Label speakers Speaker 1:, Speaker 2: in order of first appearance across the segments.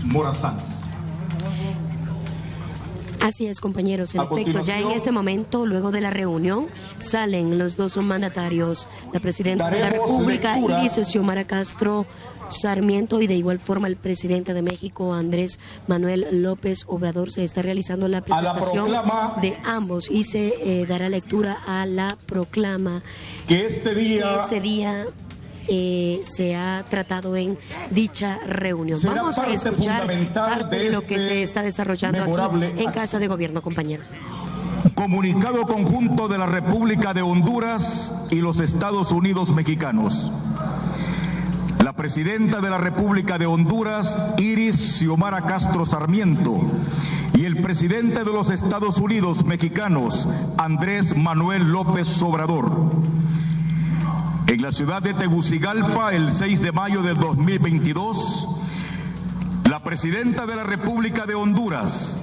Speaker 1: Morazán.
Speaker 2: Así es, compañeros. En efecto, ya en este momento, luego de la reunión, salen los dos mandatarios, la presidenta de la República, Iris Xiomara Castro Sarmiento, y de igual forma el presidente de México, Andrés Manuel López Obrador. Se está realizando la presentación de ambos y se dará lectura a la proclama
Speaker 1: que este día
Speaker 2: se ha tratado en dicha reunión. Vamos a escuchar parte de lo que se está desarrollando aquí en Casa de Gobierno, compañeros.
Speaker 1: Comunicado conjunto de la República de Honduras y los Estados Unidos mexicanos. La presidenta de la República de Honduras, Iris Xiomara Castro Sarmiento, y el presidente de los Estados Unidos mexicanos, Andrés Manuel López Obrador, en la ciudad de Tegucigalpa, el 6 de mayo del 2022, la presidenta de la República de Honduras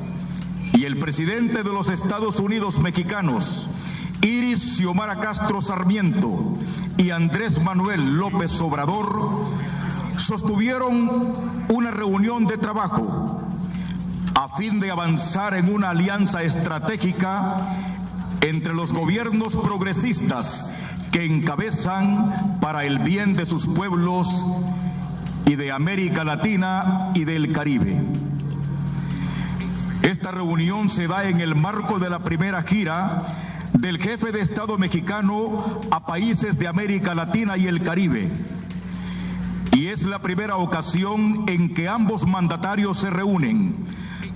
Speaker 1: y el presidente de los Estados Unidos mexicanos, Iris Xiomara Castro Sarmiento y Andrés Manuel López Obrador, sostuvieron una reunión de trabajo a fin de avanzar en una alianza estratégica entre los gobiernos progresistas que encabezan para el bien de sus pueblos y de América Latina y del Caribe. Esta reunión se da en el marco de la primera gira del jefe de Estado mexicano a países de América Latina y el Caribe, y es la primera ocasión en que ambos mandatarios se reúnen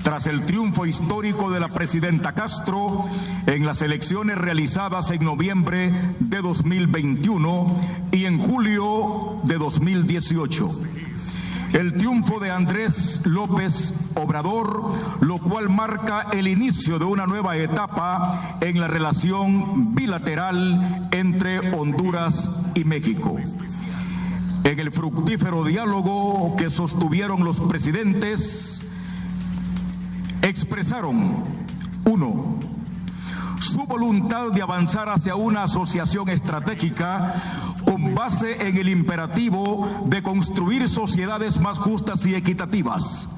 Speaker 1: tras el triunfo histórico de la presidenta Castro en las elecciones realizadas en noviembre de 2021 y en julio de 2018. El triunfo de Andrés López Obrador, lo cual marca el inicio de una nueva etapa en la relación bilateral entre Honduras y México. En el fructífero diálogo que sostuvieron los presidentes, expresaron: 1. Su voluntad de avanzar hacia una asociación estratégica con base en el imperativo de construir sociedades más justas y equitativas.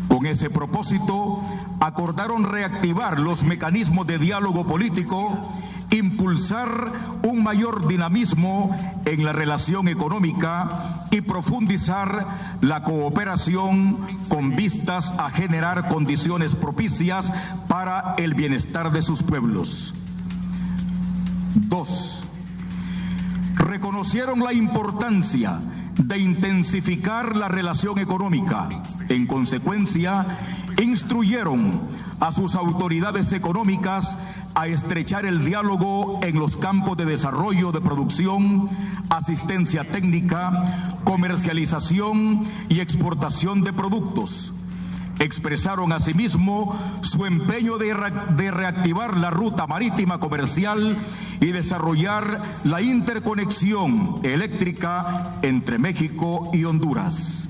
Speaker 1: Con ese propósito, acordaron reactivar los mecanismos de diálogo político, impulsar un mayor dinamismo en la relación económica y profundizar la cooperación con vistas a generar condiciones propicias para el bienestar de sus pueblos. 2. Reconocieron la importancia de intensificar la relación económica. En consecuencia, instruyeron a sus autoridades económicas a estrechar el diálogo en los campos de desarrollo de producción, asistencia técnica, comercialización y exportación de productos. Expresaron asimismo su empeño de reactivar la ruta marítima comercial y desarrollar la interconexión eléctrica entre México y Honduras.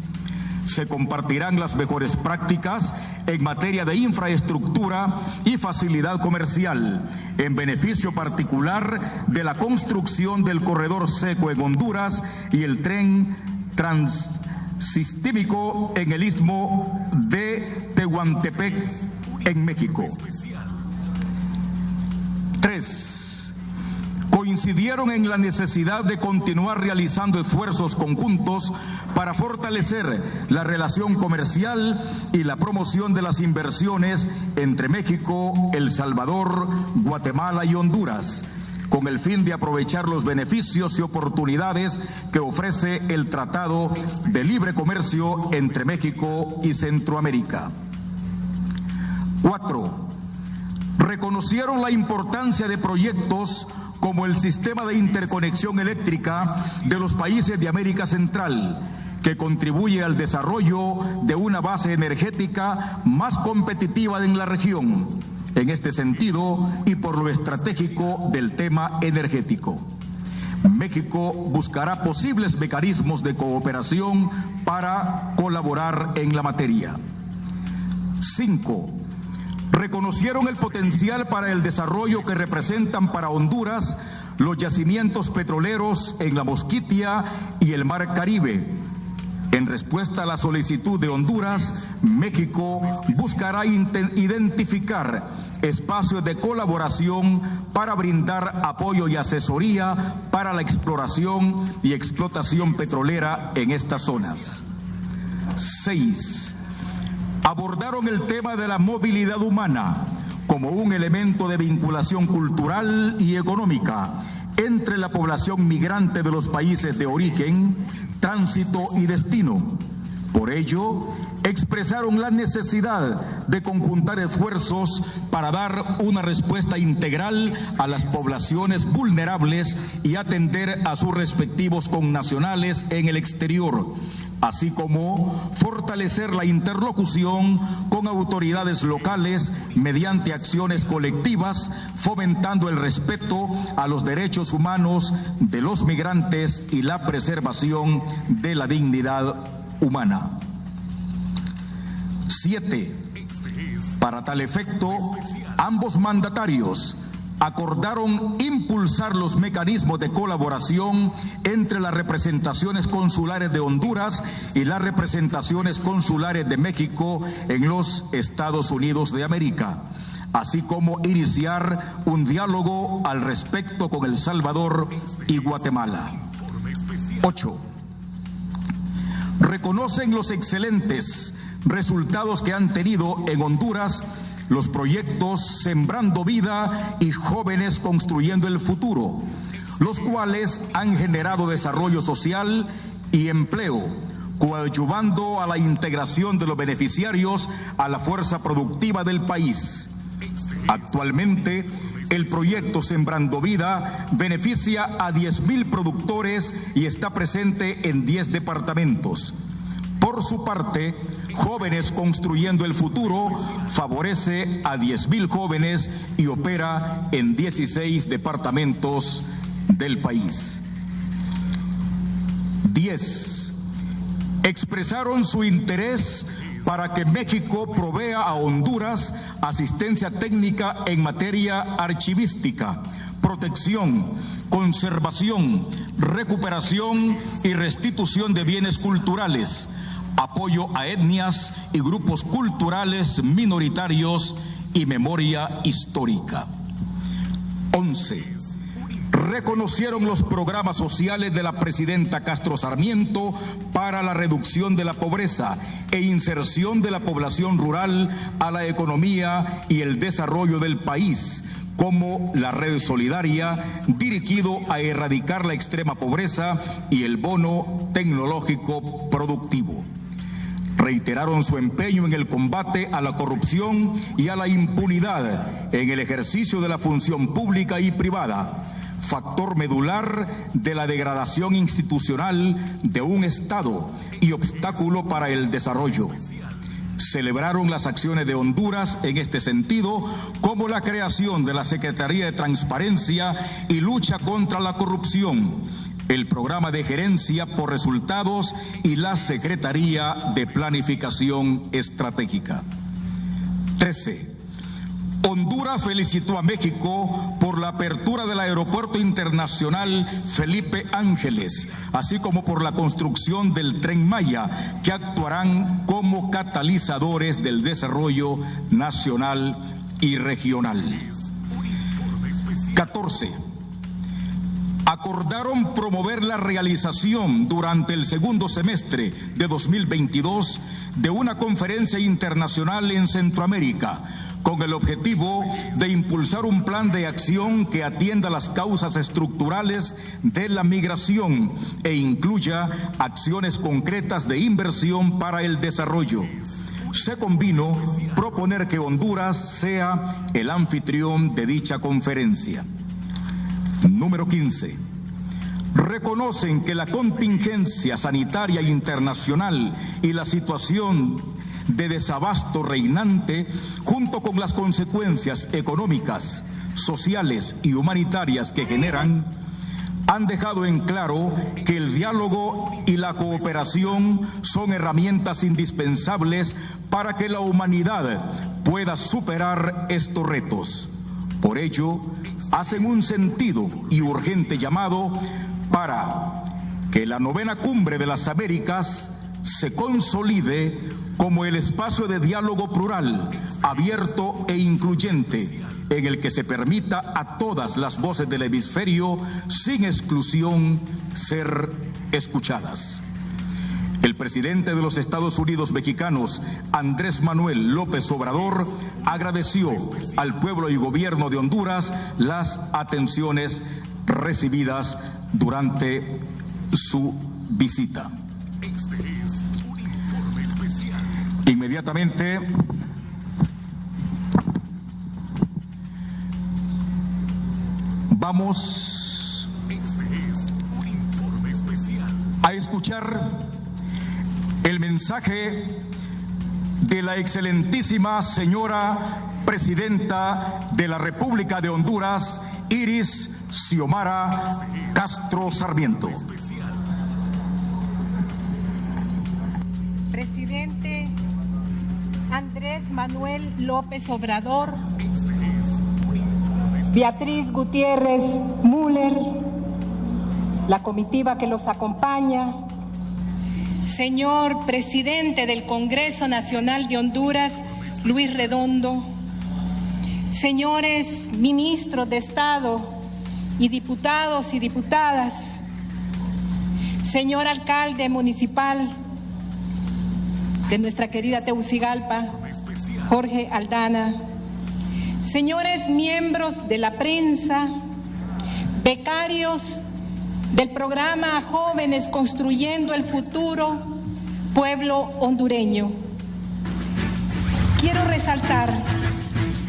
Speaker 1: Se compartirán las mejores prácticas en materia de infraestructura y facilidad comercial, en beneficio particular de la construcción del corredor seco en Honduras y el tren transistímico en el istmo de Tehuantepec en México. 3. Coincidieron en la necesidad de continuar realizando esfuerzos conjuntos para fortalecer la relación comercial y la promoción de las inversiones entre México, El Salvador, Guatemala y Honduras, con el fin de aprovechar los beneficios y oportunidades que ofrece el Tratado de Libre Comercio entre México y Centroamérica. 4. Reconocieron la importancia de proyectos como el sistema de interconexión eléctrica de los países de América Central, que contribuye al desarrollo de una base energética más competitiva en la región. En este sentido, y por lo estratégico del tema energético, México buscará posibles mecanismos de cooperación para colaborar en la materia. 5. Reconocieron el potencial para el desarrollo que representan para Honduras los yacimientos petroleros en la Mosquitia y el Mar Caribe, En respuesta a la solicitud de Honduras, México buscará identificar espacios de colaboración para brindar apoyo y asesoría para la exploración y explotación petrolera en estas zonas. 6. Abordaron el tema de la movilidad humana como un elemento de vinculación cultural y económica entre la población migrante de los países de origen, tránsito y destino. Por ello, expresaron la necesidad de conjuntar esfuerzos para dar una respuesta integral a las poblaciones vulnerables y atender a sus respectivos connacionales en el exterior, así como fortalecer la interlocución con autoridades locales mediante acciones colectivas, fomentando el respeto a los derechos humanos de los migrantes y la preservación de la dignidad humana. 7. Para tal efecto, ambos mandatarios acordaron impulsar los mecanismos de colaboración entre las representaciones consulares de Honduras y las representaciones consulares de México en los Estados Unidos de América, así como iniciar un diálogo al respecto con El Salvador y Guatemala. 8. Reconocen los excelentes resultados que han tenido en Honduras los proyectos Sembrando Vida y Jóvenes Construyendo el Futuro, los cuales han generado desarrollo social y empleo, coadyuvando a la integración de los beneficiarios a la fuerza productiva del país. Actualmente, el proyecto Sembrando Vida beneficia a 10,000 productores y está presente en 10 departamentos. Por su parte, Jóvenes Construyendo el Futuro favorece a 10,000 jóvenes y opera en 16 departamentos del país. 10. Expresaron su interés para que México provea a Honduras asistencia técnica en materia archivística, protección, conservación, recuperación y restitución de bienes culturales, apoyo a etnias y grupos culturales minoritarios y memoria histórica. 11. Reconocieron los programas sociales de la presidenta Castro Sarmiento para la reducción de la pobreza e inserción de la población rural a la economía y el desarrollo del país, como la Red Solidaria, dirigido a erradicar la extrema pobreza, y el Bono Tecnológico Productivo. Reiteraron su empeño en el combate a la corrupción y a la impunidad en el ejercicio de la función pública y privada, factor medular de la degradación institucional de un Estado y obstáculo para el desarrollo. Celebraron las acciones de Honduras en este sentido, como la creación de la Secretaría de Transparencia y Lucha contra la Corrupción, el Programa de Gerencia por Resultados y la Secretaría de Planificación Estratégica. 13. Honduras felicitó a México por la apertura del Aeropuerto Internacional Felipe Ángeles, así como por la construcción del Tren Maya, que actuarán como catalizadores del desarrollo nacional y regional. 14. Acordaron promover la realización durante el segundo semestre de 2022 de una conferencia internacional en Centroamérica, con el objetivo de impulsar un plan de acción que atienda las causas estructurales de la migración e incluya acciones concretas de inversión para el desarrollo. Se convino proponer que Honduras sea el anfitrión de dicha conferencia. Número 15. Reconocen que la contingencia sanitaria internacional y la situación de desabasto reinante, junto con las consecuencias económicas, sociales y humanitarias que generan, han dejado en claro que el diálogo y la cooperación son herramientas indispensables para que la humanidad pueda superar estos retos. Por ello, hacen un sentido y urgente llamado para que la 9ª Cumbre de las Américas se consolide como el espacio de diálogo plural, abierto e incluyente, en el que se permita a todas las voces del hemisferio, sin exclusión, ser escuchadas. El presidente de los Estados Unidos mexicanos, Andrés Manuel López Obrador, agradeció al pueblo y gobierno de Honduras las atenciones recibidas durante su visita. Inmediatamente vamos a escuchar el mensaje de la excelentísima señora presidenta de la República de Honduras, Iris Xiomara Castro Sarmiento.
Speaker 3: Presidente Andrés Manuel López Obrador, Beatriz Gutiérrez Müller, la comitiva que los acompaña, señor presidente del Congreso Nacional de Honduras, Luis Redondo, señores ministros de Estado y diputados y diputadas, señor alcalde municipal de nuestra querida Tegucigalpa, Jorge Aldana, señores miembros de la prensa, becarios del programa Jóvenes Construyendo el Futuro, Pueblo Hondureño. Quiero resaltar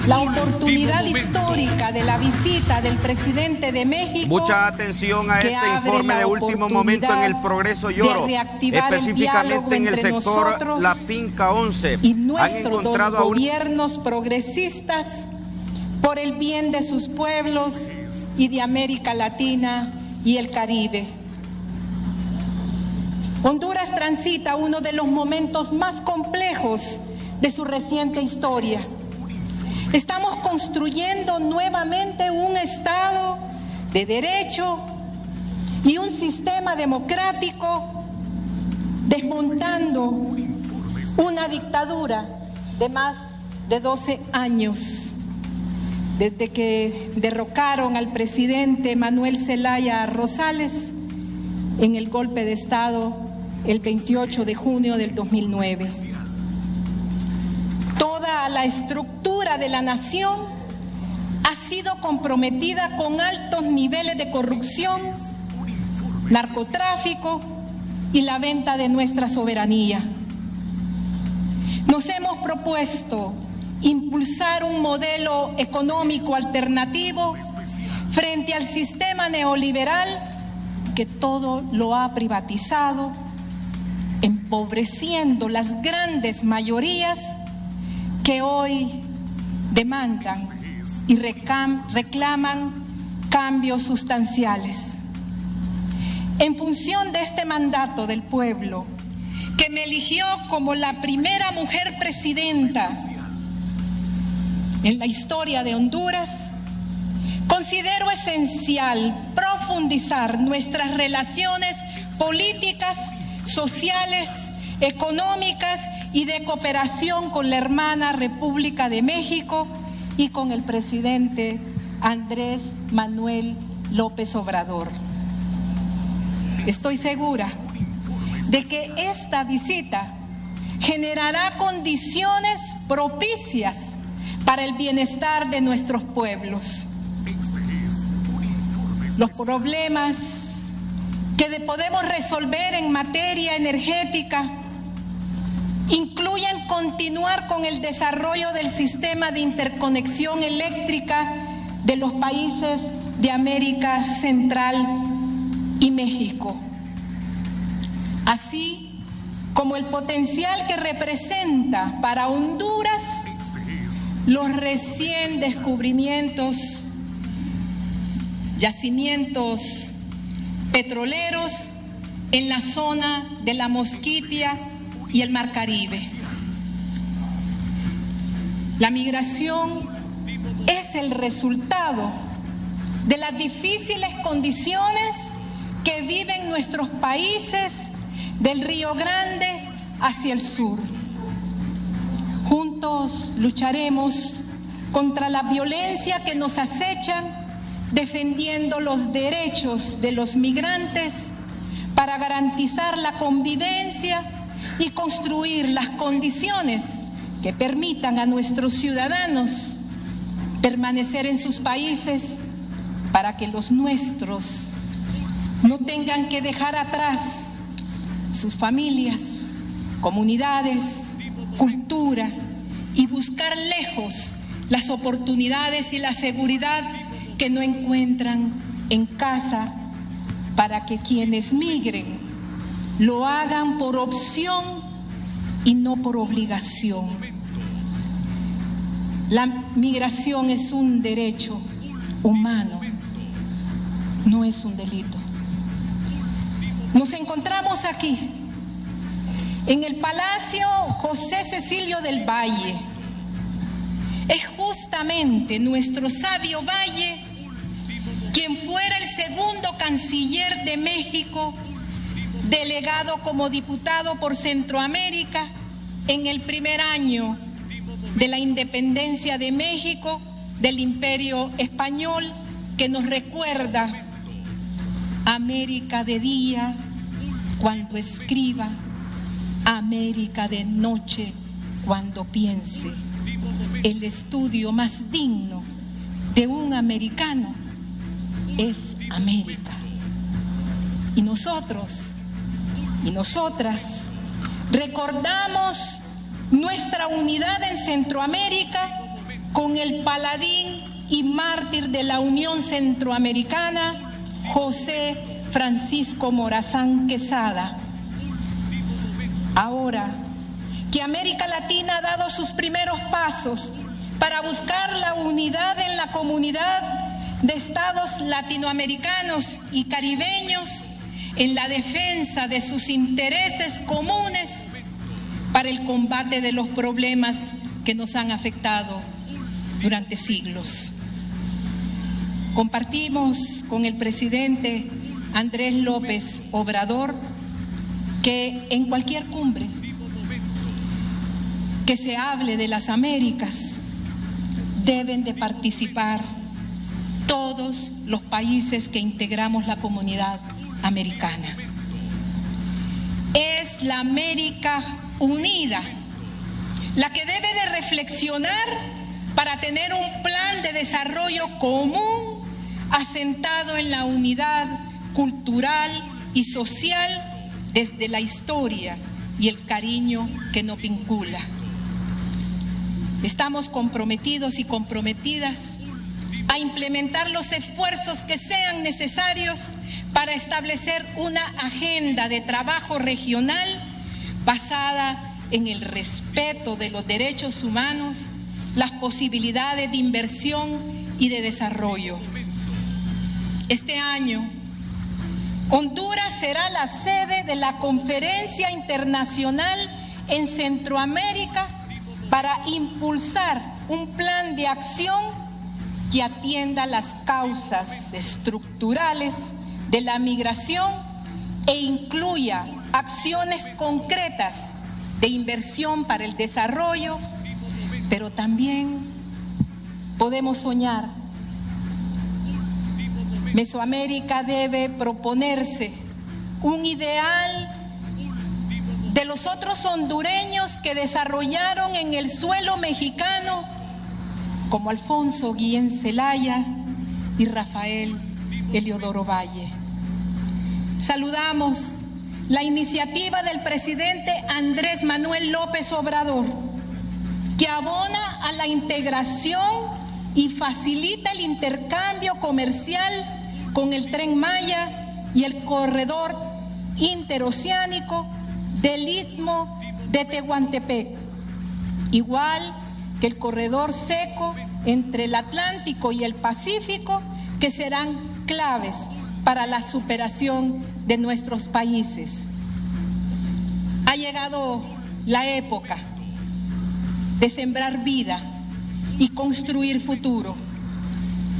Speaker 3: la oportunidad histórica de la visita del presidente de México.
Speaker 4: Mucha atención a este informe de último momento en el Progreso y Oro, específicamente en el sector La Finca 11.
Speaker 3: Y nuestros dos gobiernos progresistas por el bien de sus pueblos y de América Latina y el Caribe. Honduras transita uno de los momentos más complejos de su reciente historia. Estamos construyendo nuevamente un Estado de derecho y un sistema democrático, desmontando una dictadura de más de 12 años, desde que derrocaron al presidente Manuel Zelaya Rosales en el golpe de Estado el 28 de junio del 2009. Toda la estructura de la nación ha sido comprometida con altos niveles de corrupción, narcotráfico y la venta de nuestra soberanía. Nos hemos propuesto impulsar un modelo económico alternativo frente al sistema neoliberal que todo lo ha privatizado, empobreciendo las grandes mayorías que hoy demandan y reclaman cambios sustanciales. En función de este mandato del pueblo, que me eligió como la primera mujer presidenta en la historia de Honduras, considero esencial profundizar nuestras relaciones políticas, sociales, económicas y de cooperación con la hermana República de México y con el presidente Andrés Manuel López Obrador. Estoy segura de que esta visita generará condiciones propicias para el bienestar de nuestros pueblos. Los problemas que podemos resolver en materia energética incluyen continuar con el desarrollo del sistema de interconexión eléctrica de los países de América Central y México, así como el potencial que representa para Honduras los recién descubrimientos, yacimientos petroleros en la zona de la Mosquitia y el Mar Caribe. La migración es el resultado de las difíciles condiciones que viven nuestros países del Río Grande hacia el sur. Juntos lucharemos contra la violencia que nos acechan, defendiendo los derechos de los migrantes para garantizar la convivencia y construir las condiciones que permitan a nuestros ciudadanos permanecer en sus países para que los nuestros no tengan que dejar atrás sus familias, comunidades, cultura y buscar lejos las oportunidades y la seguridad que no encuentran en casa, para que quienes migren lo hagan por opción y no por obligación. La migración es un derecho humano, no es un delito. Nos encontramos aquí, en el Palacio José Cecilio del Valle. Es justamente nuestro sabio Valle quien fuera el segundo canciller de México, delegado como diputado por Centroamérica en el primer año de la independencia de México del Imperio Español, que nos recuerda: América de día cuando escriba, América de noche cuando piense. El estudio más digno de un americano es América. Y nosotros y nosotras recordamos nuestra unidad en Centroamérica con el paladín y mártir de la Unión Centroamericana, José Francisco Morazán Quesada. Ahora que América Latina ha dado sus primeros pasos para buscar la unidad en la comunidad de estados latinoamericanos y caribeños en la defensa de sus intereses comunes para el combate de los problemas que nos han afectado durante siglos. Compartimos con el presidente Andrés López Obrador que en cualquier cumbre que se hable de las Américas deben de participar todos los países que integramos la comunidad americana. Es la América unida la que debe de reflexionar para tener un plan de desarrollo común asentado en la unidad cultural y social desde la historia y el cariño que nos vincula. Estamos comprometidos y comprometidas a implementar los esfuerzos que sean necesarios para establecer una agenda de trabajo regional basada en el respeto de los derechos humanos, las posibilidades de inversión y de desarrollo. Este año, Honduras será la sede de la Conferencia Internacional en Centroamérica para impulsar un plan de acción que atienda las causas estructurales de la migración e incluya acciones concretas de inversión para el desarrollo, pero también podemos soñar. Mesoamérica debe proponerse un ideal de los otros hondureños que desarrollaron en el suelo mexicano, como Alfonso Guillén Zelaya y Rafael Eliodoro Valle. Saludamos la iniciativa del presidente Andrés Manuel López Obrador, que abona a la integración y facilita el intercambio comercial con el Tren Maya y el corredor interoceánico del Istmo de Tehuantepec, igual que el corredor seco entre el Atlántico y el Pacífico, que serán claves para la superación de nuestros países. Ha llegado la época de sembrar vida y construir futuro.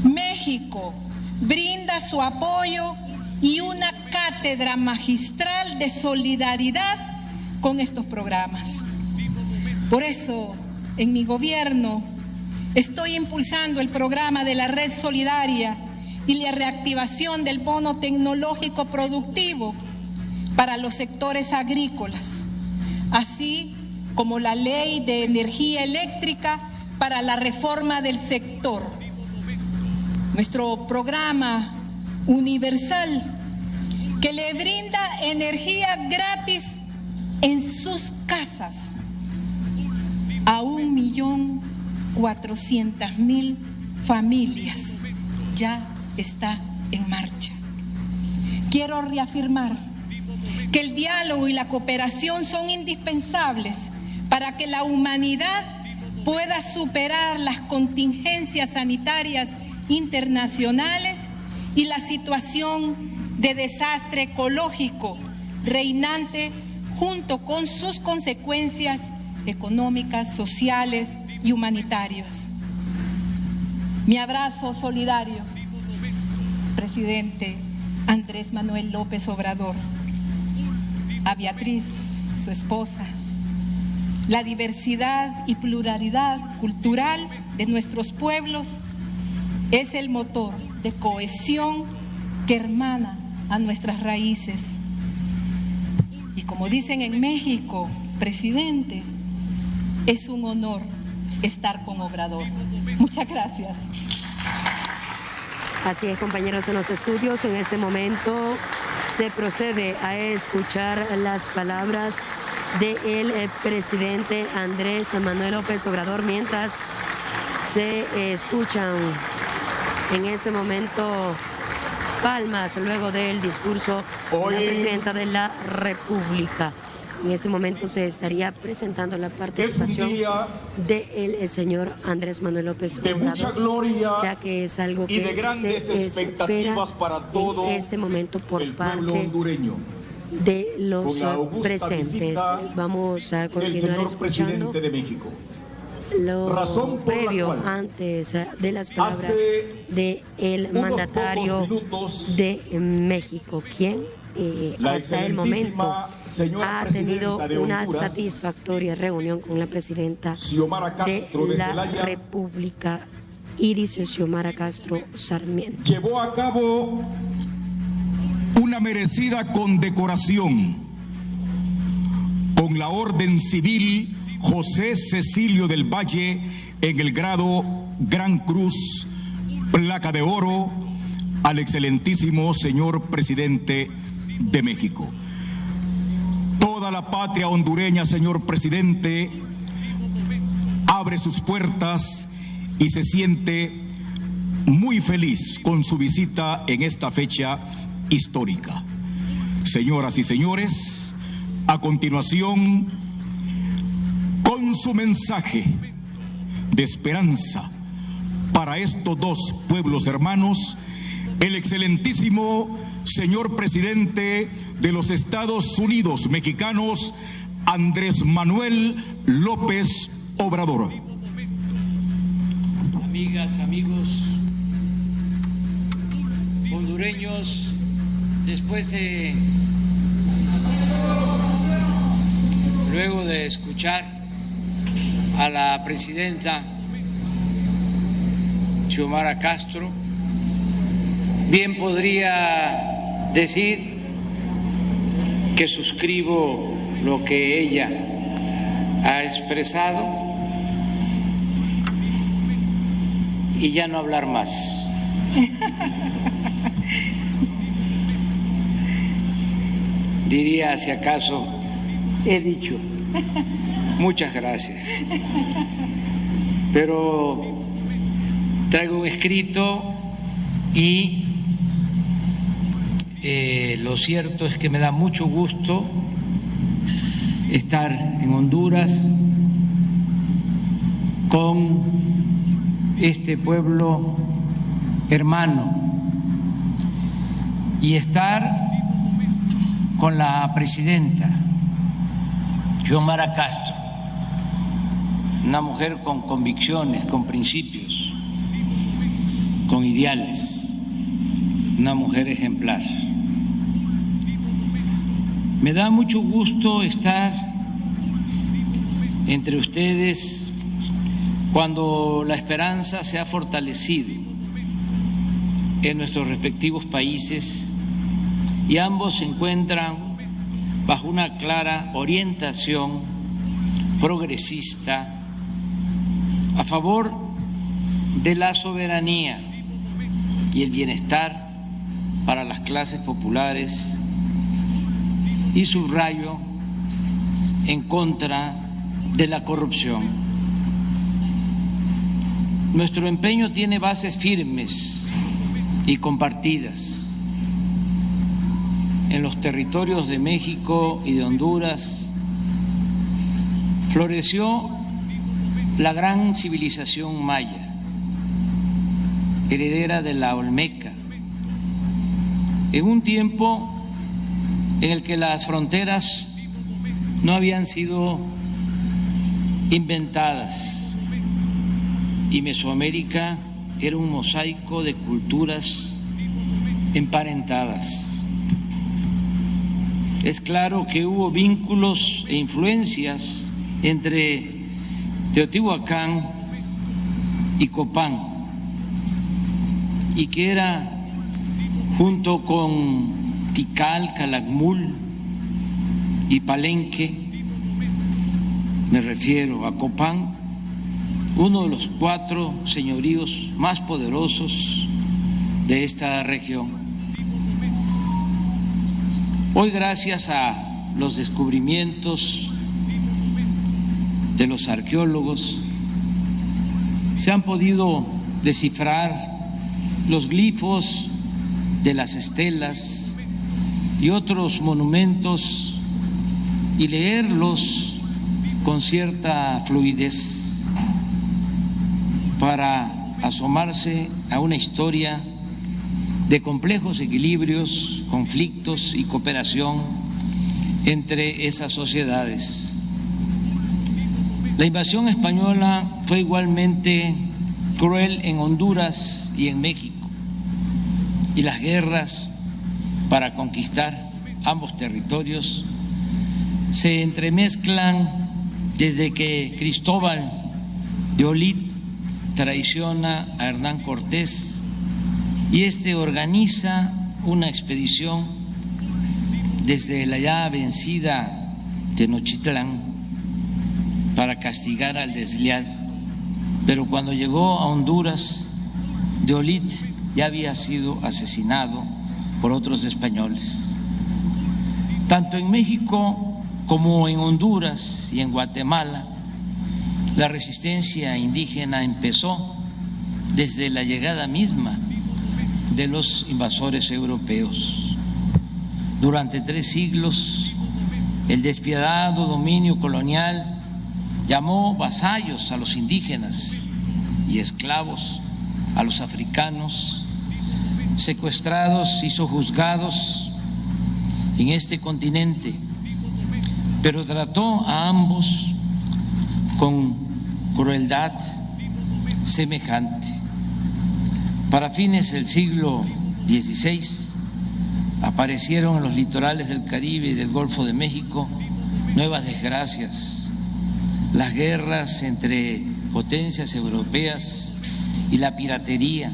Speaker 3: México brinda su apoyo y una cátedra magistral de solidaridad con estos programas. Por eso, en mi gobierno, estoy impulsando el programa de la Red Solidaria y la reactivación del bono tecnológico productivo para los sectores agrícolas, así como la ley de energía eléctrica para la reforma del sector. Nuestro programa universal que le brinda energía gratis en sus casas a 1.400.000 familias ya está en marcha. Quiero reafirmar que el diálogo y la cooperación son indispensables para que la humanidad pueda superar las contingencias sanitarias internacionales y la situación de desastre ecológico reinante junto con sus consecuencias económicas, sociales y humanitarias. Mi abrazo solidario, presidente Andrés Manuel López Obrador, a Beatriz, su esposa. La diversidad y pluralidad cultural de nuestros pueblos es el motor de cohesión que hermana a nuestras raíces. Y como dicen en México, presidente, es un honor estar con Obrador. Muchas gracias.
Speaker 2: Así es, compañeros, en los estudios, en este momento se procede a escuchar las palabras del presidente Andrés Manuel López Obrador, mientras se escuchan en este momento palmas luego del discurso de la presidenta de la República. En este momento se estaría presentando la participación del señor Andrés Manuel López Obrador,
Speaker 1: mucha gloria,
Speaker 2: ya que es algo que
Speaker 1: y de grandes
Speaker 2: se
Speaker 1: expectativas para todo
Speaker 2: en este momento por
Speaker 1: el
Speaker 2: parte
Speaker 1: pueblo hondureño.
Speaker 2: De los presentes. Vamos a continuar
Speaker 1: señor
Speaker 2: escuchando
Speaker 1: presidente de México.
Speaker 2: Lo previo antes de las palabras del mandatario de México, quien hasta el momento ha tenido una satisfactoria reunión con la presidenta de la República, Iris Xiomara Castro Sarmiento.
Speaker 1: Llevó a cabo una merecida condecoración con la Orden Civil José Cecilio del Valle en el grado Gran Cruz, placa de oro, al excelentísimo señor presidente de México. Toda la patria hondureña, señor presidente, abre sus puertas y se siente muy feliz con su visita en esta fecha histórica. Señoras y señores, a continuación, con su mensaje de esperanza para estos dos pueblos hermanos, el excelentísimo señor presidente de los Estados Unidos mexicanos, Andrés Manuel López Obrador.
Speaker 5: Amigas, amigos hondureños, luego de escuchar a la presidenta Xiomara Castro, bien podría decir que suscribo lo que ella ha expresado y ya no hablar más. Diría, si acaso, he dicho. Muchas gracias. Pero traigo un escrito y lo cierto es que me da mucho gusto estar en Honduras con este pueblo hermano y estar con la presidenta Xiomara Castro, una mujer con convicciones, con principios, con ideales, una mujer ejemplar. Me da mucho gusto estar entre ustedes cuando la esperanza se ha fortalecido en nuestros respectivos países y ambos se encuentran bajo una clara orientación progresista a favor de la soberanía y el bienestar para las clases populares, y subrayo, en contra de la corrupción. Nuestro empeño tiene bases firmes y compartidas. En los territorios de México y de Honduras floreció la gran civilización maya, heredera de la Olmeca, en un tiempo en el que las fronteras no habían sido inventadas y Mesoamérica era un mosaico de culturas emparentadas. Es claro que hubo vínculos e influencias entre Teotihuacán y Copán, y que era, junto con Tikal, Calakmul y Palenque, me refiero a Copán, uno de los 4 señoríos más poderosos de esta región. Hoy, gracias a los descubrimientos de los arqueólogos, se han podido descifrar los glifos de las estelas y otros monumentos y leerlos con cierta fluidez para asomarse a una historia de complejos equilibrios, conflictos y cooperación entre esas sociedades. La invasión española fue igualmente cruel en Honduras y en México, y las guerras para conquistar ambos territorios se entremezclan desde que Cristóbal de Olid traiciona a Hernán Cortés y este organiza una expedición desde la ya vencida Tenochtitlán para castigar al desleal, pero cuando llegó a Honduras, de Olid ya había sido asesinado por otros españoles. Tanto en México como en Honduras y en Guatemala, la resistencia indígena empezó desde la llegada misma de los invasores europeos. Durante 3 siglos, el despiadado dominio colonial llamó vasallos a los indígenas y esclavos a los africanos, secuestrados y sojuzgados en este continente, pero trató a ambos con crueldad semejante. Para fines del siglo XVI aparecieron en los litorales del Caribe y del Golfo de México nuevas desgracias, las guerras entre potencias europeas y la piratería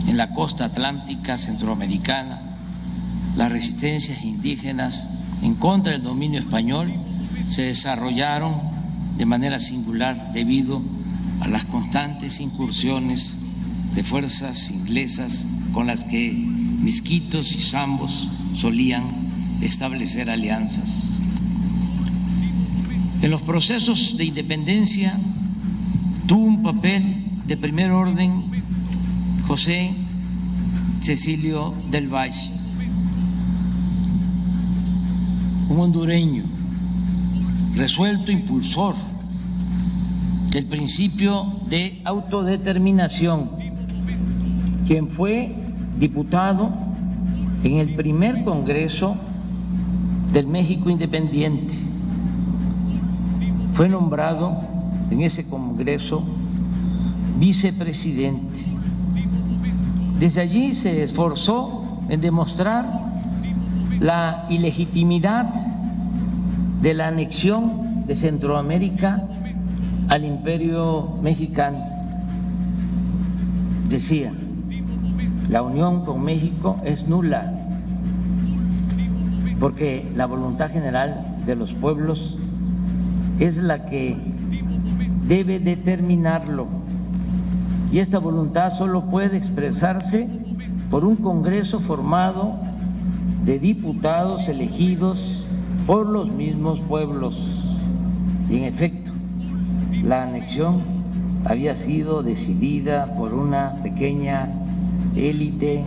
Speaker 5: en la costa atlántica centroamericana, las resistencias indígenas en contra del dominio español se desarrollaron de manera singular debido a las constantes incursiones de fuerzas inglesas con las que misquitos y zambos solían establecer alianzas. En los procesos de independencia tuvo un papel de primer orden José Cecilio del Valle, un hondureño resuelto impulsor del principio de autodeterminación, quien fue diputado en el primer Congreso del México Independiente. Fue nombrado en ese Congreso vicepresidente. Desde allí se esforzó en demostrar la ilegitimidad de la anexión de Centroamérica al Imperio Mexicano. Decía, la unión con México es nula, porque la voluntad general de los pueblos es la que debe determinarlo, y esta voluntad solo puede expresarse por un Congreso formado de diputados elegidos por los mismos pueblos. Y en efecto, la anexión había sido decidida por una pequeña élite,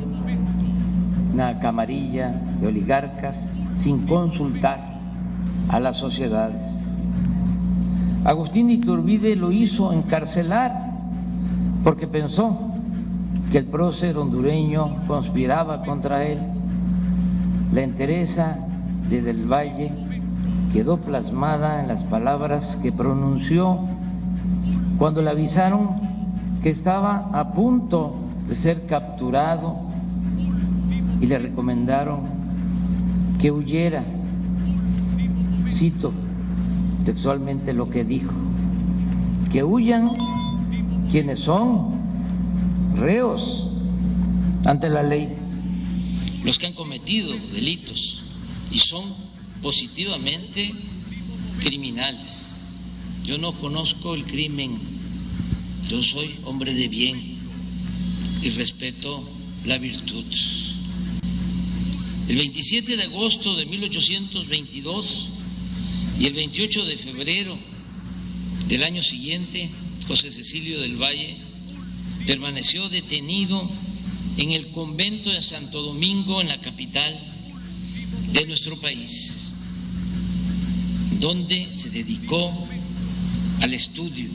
Speaker 5: una camarilla de oligarcas, sin consultar a las sociedades. Agustín de Iturbide lo hizo encarcelar porque pensó que el prócer hondureño conspiraba contra él. La entereza de Del Valle quedó plasmada en las palabras que pronunció cuando le avisaron que estaba a punto de ser capturado y le recomendaron que huyera. Cito textualmente lo que dijo: que huyan quienes son reos ante la ley. Los que han cometido delitos y son positivamente criminales. Yo no conozco el crimen, yo soy hombre de bien y respeto la virtud. El 27 de agosto de 1822 y el 28 de febrero del año siguiente, José Cecilio del Valle permaneció detenido en el convento de Santo Domingo, en la capital de nuestro país, donde se dedicó al estudio.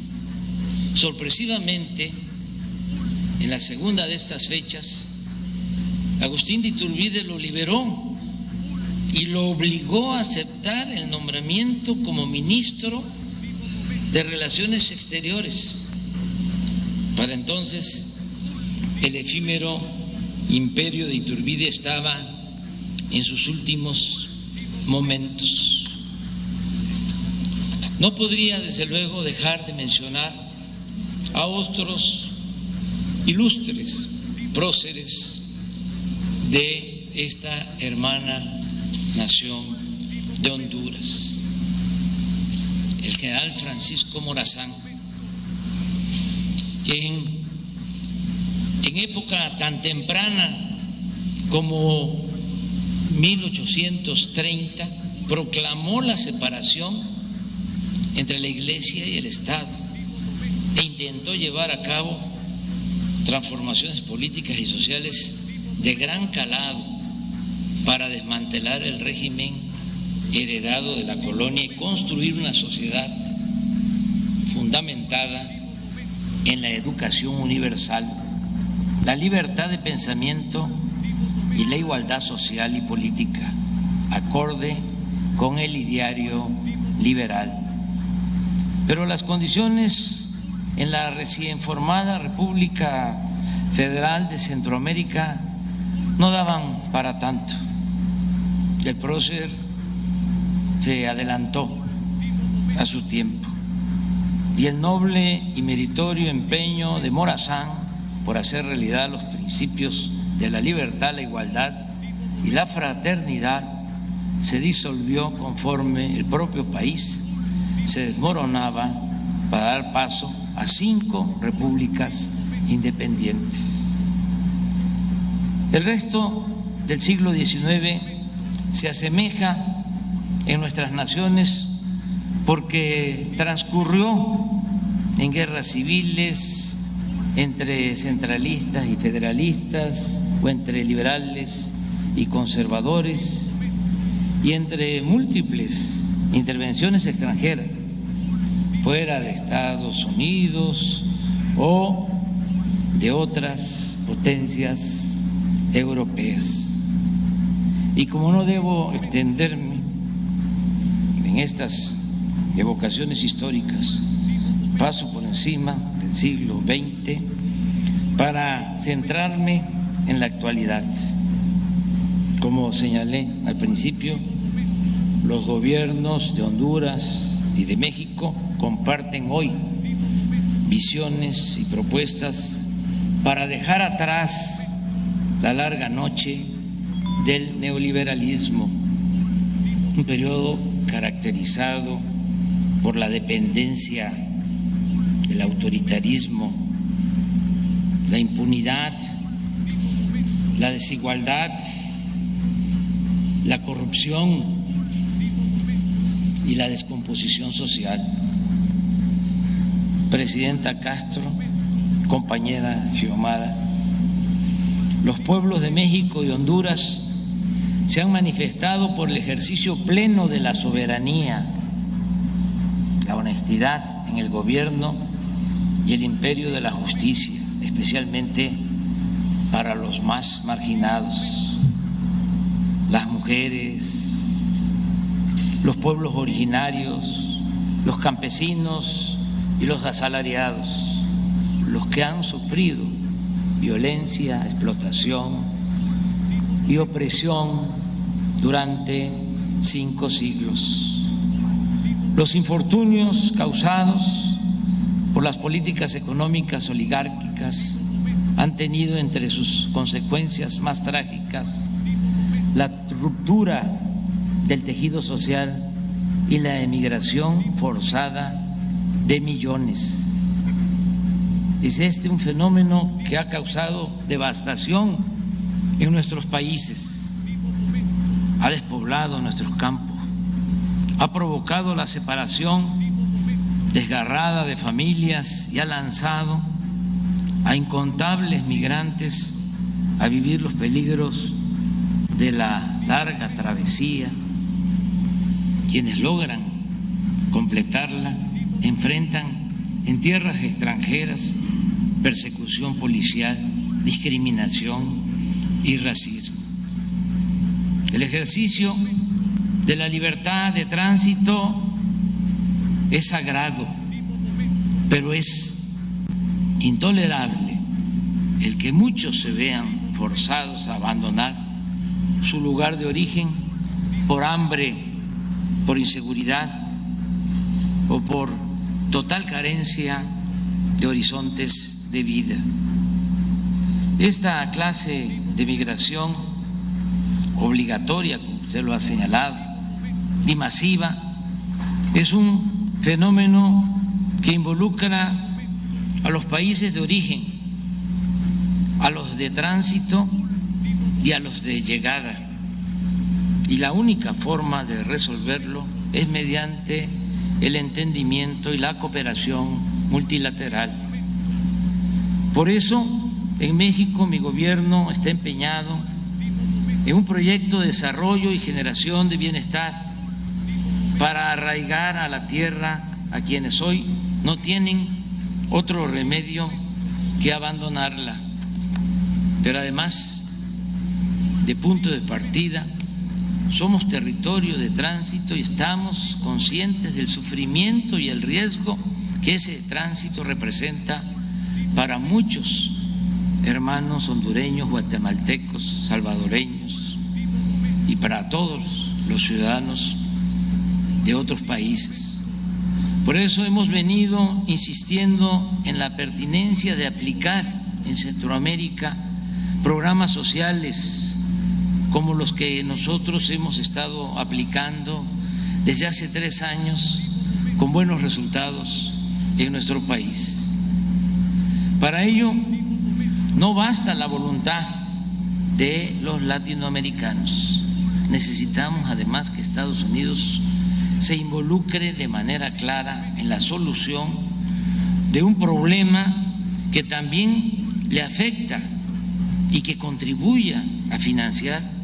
Speaker 5: Sorpresivamente, en la segunda de estas fechas, Agustín de Iturbide lo liberó y lo obligó a aceptar el nombramiento como ministro de Relaciones Exteriores. Para entonces, el efímero imperio de Iturbide estaba en sus últimos momentos. No podría, desde luego, dejar de mencionar a otros ilustres próceres de esta hermana nación de Honduras. El general Francisco Morazán, quien en época tan temprana como 1830 proclamó la separación entre la Iglesia y el Estado e intentó llevar a cabo transformaciones políticas y sociales de gran calado para desmantelar el régimen heredado de la colonia y construir una sociedad fundamentada en la educación universal, la libertad de pensamiento y la igualdad social y política, acorde con el ideario liberal. Pero las condiciones en la recién formada República Federal de Centroamérica no daban para tanto. El prócer se adelantó a su tiempo y el noble y meritorio empeño de Morazán por hacer realidad los principios de la libertad, la igualdad y la fraternidad se disolvió conforme el propio país se desmoronaba para dar paso a 5 repúblicas independientes. El resto del siglo XIX se asemeja en nuestras naciones porque transcurrió en guerras civiles entre centralistas y federalistas, o entre liberales y conservadores, y entre múltiples intervenciones extranjeras, fuera de Estados Unidos o de otras potencias europeas. Y como no debo extenderme en estas evocaciones históricas, paso por encima del siglo XX para centrarme en la actualidad. Como señalé al principio, los gobiernos de Honduras y de México comparten hoy visiones y propuestas para dejar atrás la larga noche del neoliberalismo, un periodo caracterizado por la dependencia, el autoritarismo, la impunidad, la desigualdad, la corrupción y la descomposición social. Presidenta Castro, compañera Xiomara, los pueblos de México y Honduras se han manifestado por el ejercicio pleno de la soberanía, la honestidad en el gobierno y el imperio de la justicia, especialmente para los más marginados, las mujeres, los pueblos originarios, los campesinos y los asalariados, los que han sufrido violencia, explotación y opresión durante 5 siglos. Los infortunios causados por las políticas económicas oligárquicas han tenido entre sus consecuencias más trágicas la ruptura del tejido social y la emigración forzada de millones. Es este un fenómeno que ha causado devastación en nuestros países, ha despoblado nuestros campos, ha provocado la separación desgarrada de familias y ha lanzado a incontables migrantes a vivir los peligros de la larga travesía. Quienes logran completarla enfrentan en tierras extranjeras persecución policial, discriminación y racismo. El ejercicio de la libertad de tránsito es sagrado, pero es intolerable el que muchos se vean forzados a abandonar su lugar de origen por hambre, por inseguridad o por total carencia de horizontes de vida. Esta clase de migración obligatoria, como usted lo ha señalado, y masiva, es un fenómeno que involucra a los países de origen, a los de tránsito y a los de llegada. Y la única forma de resolverlo es mediante el entendimiento y la cooperación multilateral. Por eso, en México, mi gobierno está empeñado en un proyecto de desarrollo y generación de bienestar para arraigar a la tierra a quienes hoy no tienen otro remedio que abandonarla. Pero además, de punto de partida, somos territorio de tránsito y estamos conscientes del sufrimiento y el riesgo que ese tránsito representa para muchos hermanos hondureños, guatemaltecos, salvadoreños y para todos los ciudadanos de otros países. Por eso hemos venido insistiendo en la pertinencia de aplicar en Centroamérica programas sociales como los que nosotros hemos estado aplicando desde hace 3 años con buenos resultados en nuestro país. Para ello no basta la voluntad de los latinoamericanos. Necesitamos además que Estados Unidos se involucre de manera clara en la solución de un problema que también le afecta y que contribuya a financiar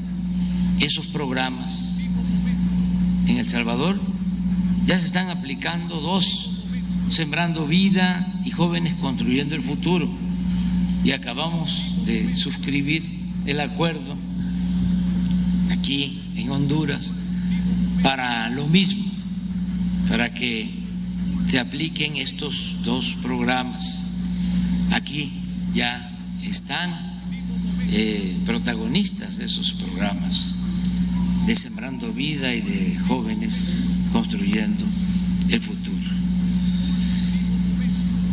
Speaker 5: esos programas. En El Salvador ya se están aplicando 2, Sembrando Vida y Jóvenes Construyendo el Futuro, y acabamos de suscribir el acuerdo aquí en Honduras para lo mismo, para que se apliquen estos 2 programas. Aquí ya están protagonistas de esos programas de Sembrando Vida y de Jóvenes Construyendo el Futuro.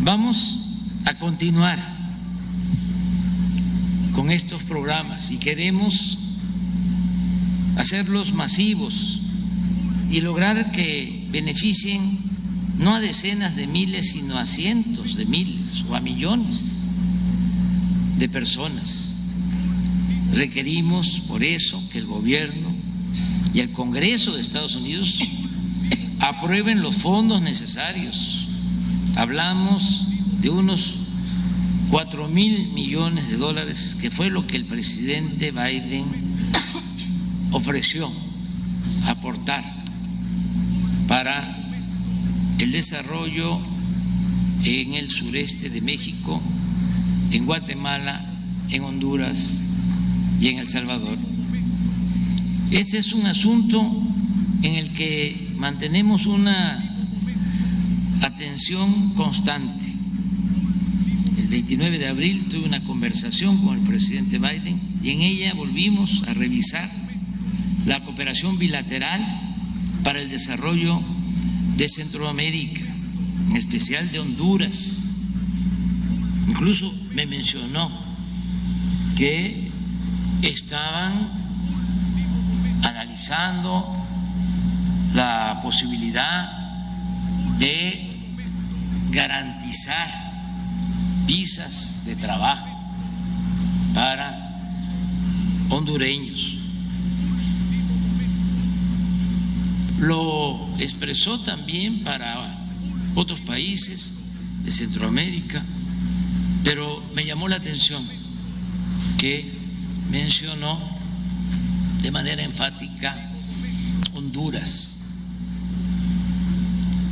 Speaker 5: Vamos a continuar con estos programas y queremos hacerlos masivos y lograr que beneficien no a decenas de miles, sino a cientos de miles o a millones de personas. Requerimos por eso que el gobierno y el Congreso de Estados Unidos aprueben los fondos necesarios. Hablamos de unos 4.000 millones de dólares, que fue lo que el presidente Biden ofreció aportar para el desarrollo en el sureste de México, en Guatemala, en Honduras y en El Salvador. Este es un asunto en el que mantenemos una atención constante. El 29 de abril tuve una conversación con el presidente Biden y en ella volvimos a revisar la cooperación bilateral para el desarrollo de Centroamérica, en especial de Honduras. Incluso me mencionó que estaban analizando la posibilidad de garantizar visas de trabajo para hondureños. Lo expresó también para otros países de Centroamérica, pero me llamó la atención que mencionó de manera enfática Honduras.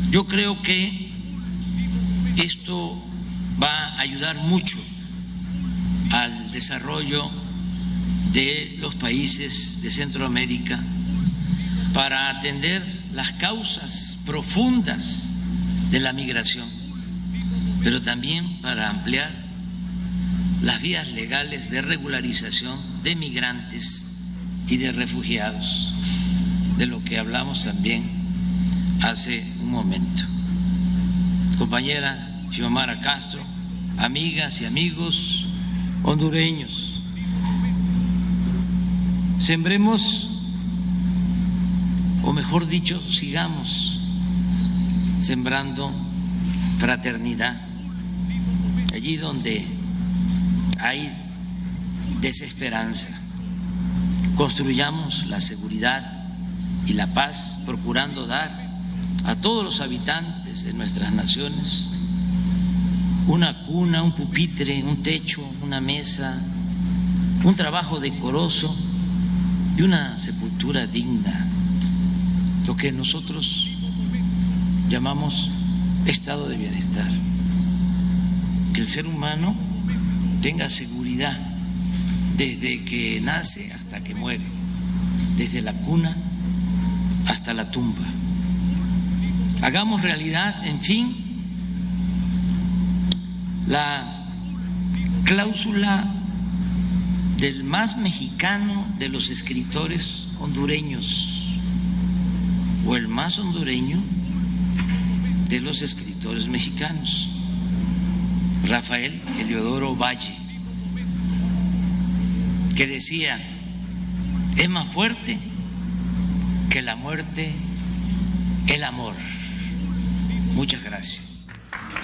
Speaker 5: Yo creo que esto va a ayudar mucho al desarrollo de los países de Centroamérica para atender las causas profundas de la migración, pero también para ampliar las vías legales de regularización de migrantes y de refugiados, de lo que hablamos también hace un momento. Compañera Xiomara Castro, amigas y amigos hondureños, sembremos, o mejor dicho, sigamos sembrando fraternidad. Allí donde hay desesperanza, construyamos la seguridad y la paz, procurando dar a todos los habitantes de nuestras naciones una cuna, un pupitre, un techo, una mesa, un trabajo decoroso y una sepultura digna, lo que nosotros llamamos estado de bienestar. Que el ser humano tenga seguridad desde que nace hasta que muere, desde la cuna hasta la tumba. Hagamos realidad, en fin, la cláusula del más mexicano de los escritores hondureños, o el más hondureño de los escritores mexicanos, Rafael Heliodoro Valle, que decía: es más fuerte que la muerte el amor. Muchas gracias.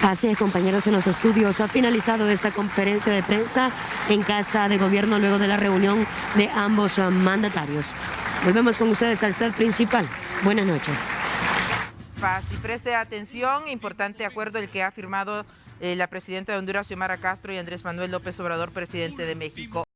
Speaker 2: Así es, compañeros, en los estudios ha finalizado esta conferencia de prensa en Casa de Gobierno luego de la reunión de ambos mandatarios. Volvemos con ustedes al set principal. Buenas noches.
Speaker 6: Y preste atención, importante acuerdo el que ha firmado la presidenta de Honduras, Xiomara Castro, y Andrés Manuel López Obrador, presidente de México.